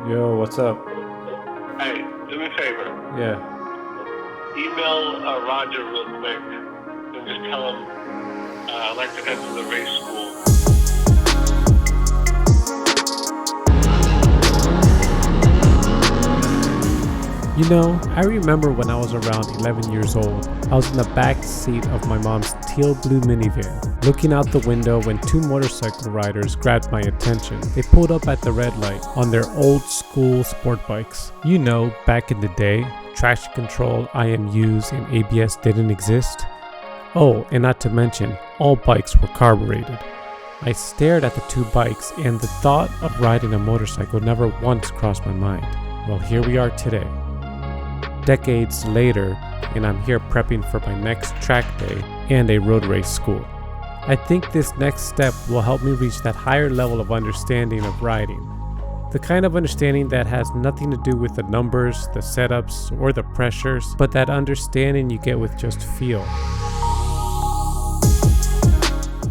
Yo, what's up? Hey, do me a favor. Yeah. Email Roger real quick and just tell him I'd like to enter the race school. You know, I remember when I was around 11 years old, I was in the back seat of my mom's teal blue minivan, looking out the window when two motorcycle riders grabbed my attention. They pulled up at the red light on their old school sport bikes. You know, back in the day, traction control, IMUs, and ABS didn't exist. Oh, and not to mention, all bikes were carbureted. I stared at the two bikes, and the thought of riding a motorcycle never once crossed my mind. Well, here we are today. Decades later, and I'm here prepping for my next track day and a road race school. I think this next step will help me reach that higher level of understanding of riding. The kind of understanding that has nothing to do with the numbers, the setups, or the pressures, but that understanding you get with just feel.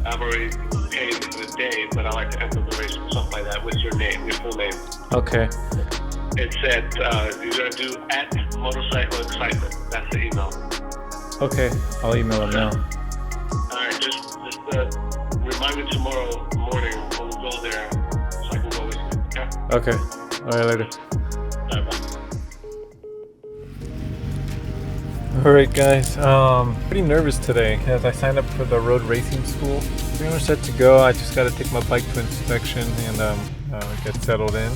I've already paid for the day, but I'd like to enter the race or something like that. What's your name, your full name? Okay. It said you're going to do at Motorcycle Excitement. That's the email. Okay, I'll email him now. Alright, just remind me tomorrow morning when we go there so I can go with you, okay? Okay. Alright, later. Alright, bye. Alright guys, pretty nervous today as I signed up for the road racing school. Pretty much set to go. I just gotta take my bike to inspection and get settled in.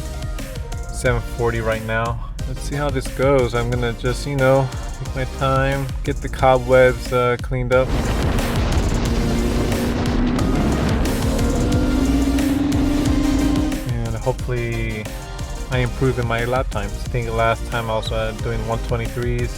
7:40 right now. Let's see how this goes. I'm gonna just, take my time, get the cobwebs cleaned up. And hopefully I improve in my lap times. I think last time I was doing 123s.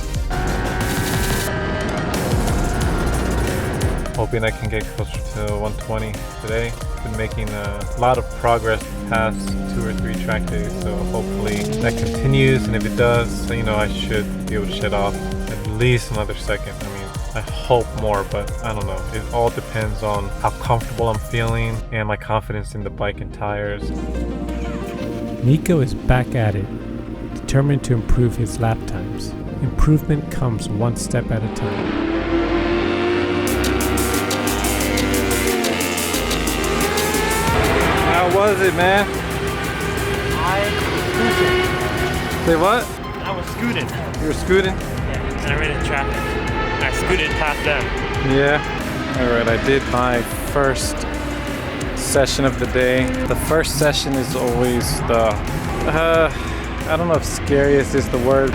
Hoping I can get closer to 120 today. Been making a lot of progress the past 2 or 3 track days, so hopefully that continues, and if it does, I should be able to shed off at least another second. I hope more, but I don't know. It all depends on how comfortable I'm feeling and my confidence in the bike and tires. Nico is back at it, determined to improve his lap times. Improvement comes one step at a time. How was it, man? Say what? I was scooting. You were scooting? Yeah, and I ran into traffic. I scooted past them. Yeah. Alright, I did my first session of the day. The first session is always the, I don't know if scariest is the word.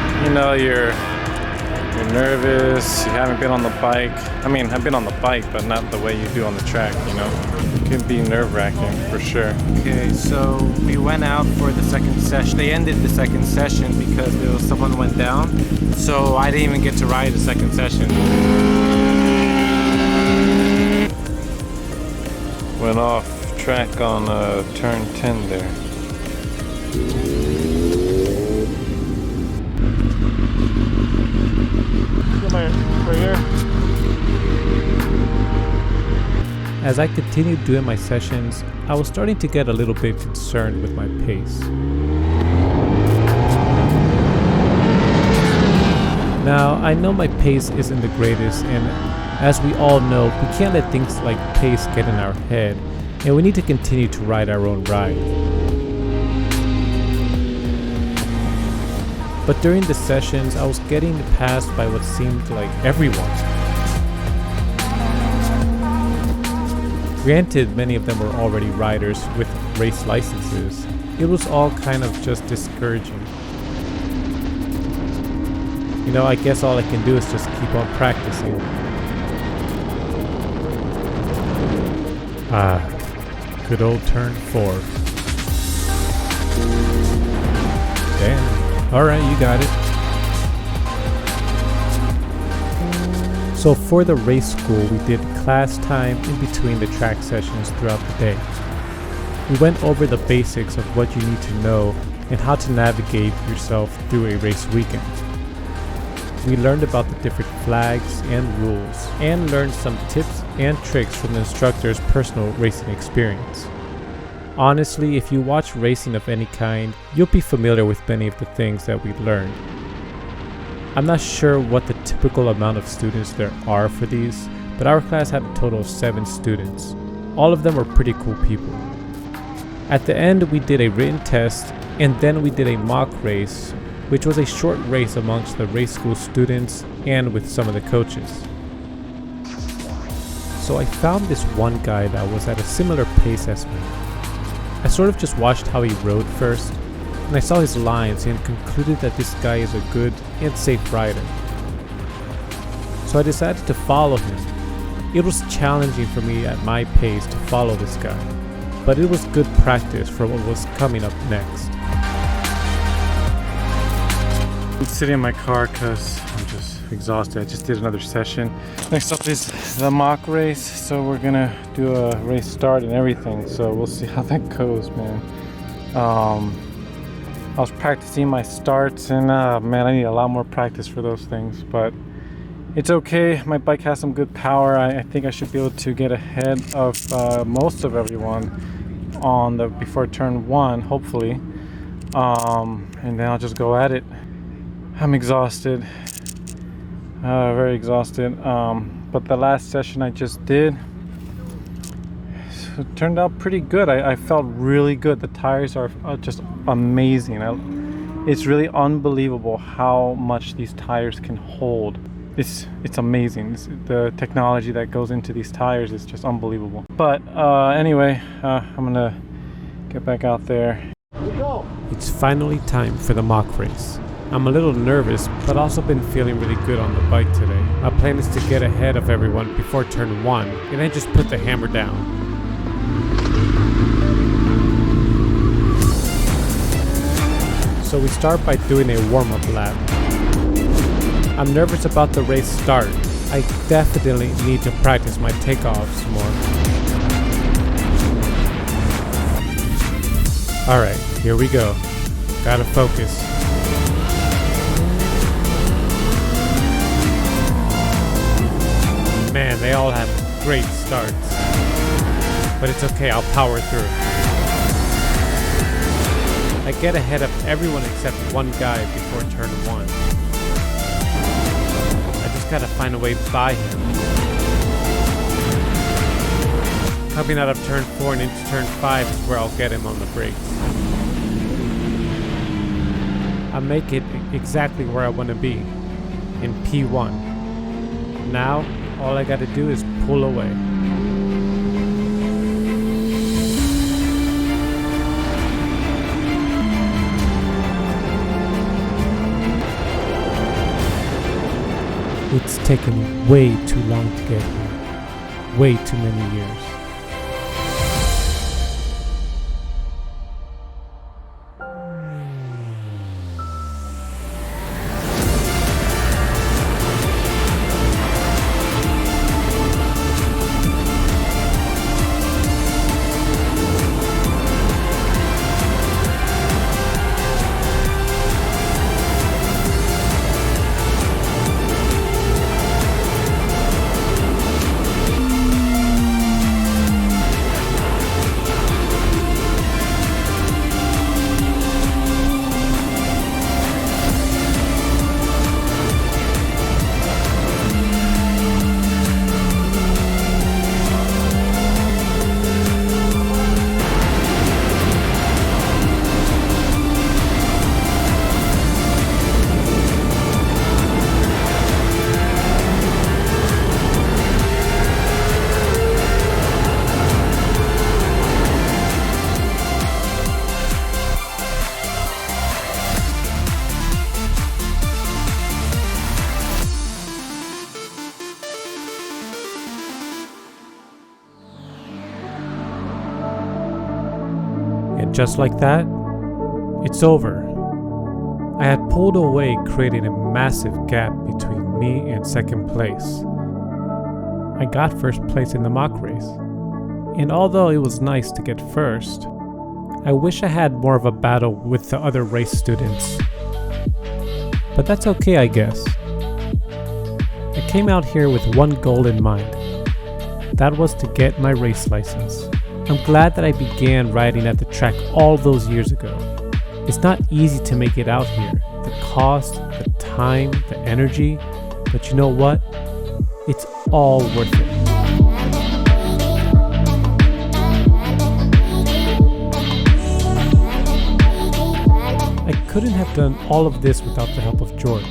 You're nervous, you haven't been on the bike. I've been on the bike, but not the way you do on the track, It can be nerve-wracking, for sure. Okay, so we went out for the second session. They ended the second session because someone went down. So I didn't even get to ride the second session. Went off track on turn 10 there. Right here. As I continued doing my sessions, I was starting to get a little bit concerned with my pace. Now, I know my pace isn't the greatest, and as we all know, we can't let things like pace get in our head, and we need to continue to ride our own ride. But during the sessions, I was getting passed by what seemed like everyone. Granted, many of them were already riders with race licenses. It was all kind of just discouraging. I guess all I can do is just keep on practicing. Good old turn 4. Damn. Alright, you got it. So for the race school, we did class time in between the track sessions throughout the day. We went over the basics of what you need to know and how to navigate yourself through a race weekend. We learned about the different flags and rules, and learned some tips and tricks from the instructor's personal racing experience. Honestly, if you watch racing of any kind, you'll be familiar with many of the things that we learned. I'm not sure what the typical amount of students there are for these, but our class had a total of 7 students. All of them were pretty cool people. At the end, we did a written test, and then we did a mock race, which was a short race amongst the race school students and with some of the coaches. So I found this one guy that was at a similar pace as me. I sort of just watched how he rode first, and I saw his lines and concluded that this guy is a good and safe rider. So I decided to follow him. It was challenging for me at my pace to follow this guy, but it was good practice for what was coming up next. I'm sitting in my car because I'm just exhausted. I just did another session. Next up is the mock race, so we're gonna do a race start and everything, so we'll see how that goes, man. I was practicing my starts, and man, I need a lot more practice for those things, but it's okay. My bike has some good power. I think I should be able to get ahead of most of everyone on the before turn 1, hopefully, and then I'll just go at it. I'm exhausted, very exhausted, but the last session I just did, it turned out pretty good. I felt really good. The tires are just amazing. It's really unbelievable how much these tires can hold. It's amazing. The technology that goes into these tires is just unbelievable. But anyway, I'm gonna get back out there. It's finally time for the mock race. I'm a little nervous, but also been feeling really good on the bike today. My plan is to get ahead of everyone before turn 1, and then just put the hammer down. So we start by doing a warm-up lap. I'm nervous about the race start. I definitely need to practice my takeoffs more. Alright, here we go. Gotta focus. Man, they all have great starts. But it's okay, I'll power through. I get ahead of everyone except one guy before turn 1. I just gotta find a way by him. Coming out of turn 4 and into turn 5 is where I'll get him on the brakes. I make it exactly where I want to be, in P1. Now, all I gotta do is pull away. It's taken way too long to get here. Way too many years. And just like that, it's over. I had pulled away, creating a massive gap between me and second place. I got first place in the mock race, and although it was nice to get first, I wish I had more of a battle with the other race students. But that's okay, I guess. I came out here with one goal in mind. That was to get my race license. I'm glad that I began riding at the track all those years ago. It's not easy to make it out here. The cost, the time, the energy, but you know what? It's all worth it. I couldn't have done all of this without the help of Jordan.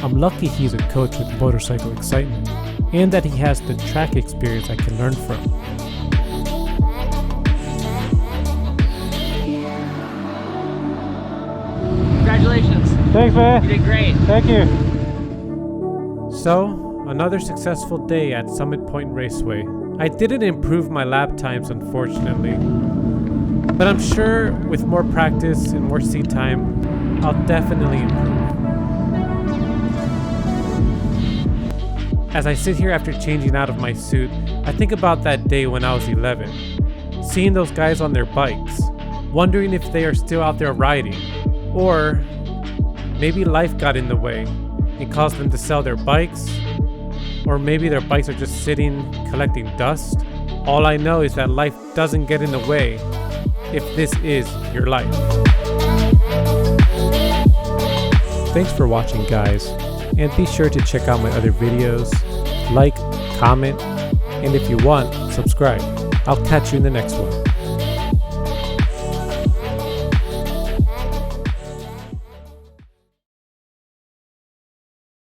I'm lucky he's a coach with motorcycle excitement, and that he has the track experience I can learn from. Congratulations. Thanks, man. You did great. Thank you. So, another successful day at Summit Point Raceway. I didn't improve my lap times, unfortunately, but I'm sure with more practice and more seat time, I'll definitely improve. As I sit here after changing out of my suit, I think about that day when I was 11, seeing those guys on their bikes, wondering if they are still out there riding, or maybe life got in the way and caused them to sell their bikes, or maybe their bikes are just sitting collecting dust. All I know is that life doesn't get in the way if this is your life. Thanks for watching, guys, and be sure to check out my other videos, like, comment, and if you want, subscribe. I'll catch you in the next one.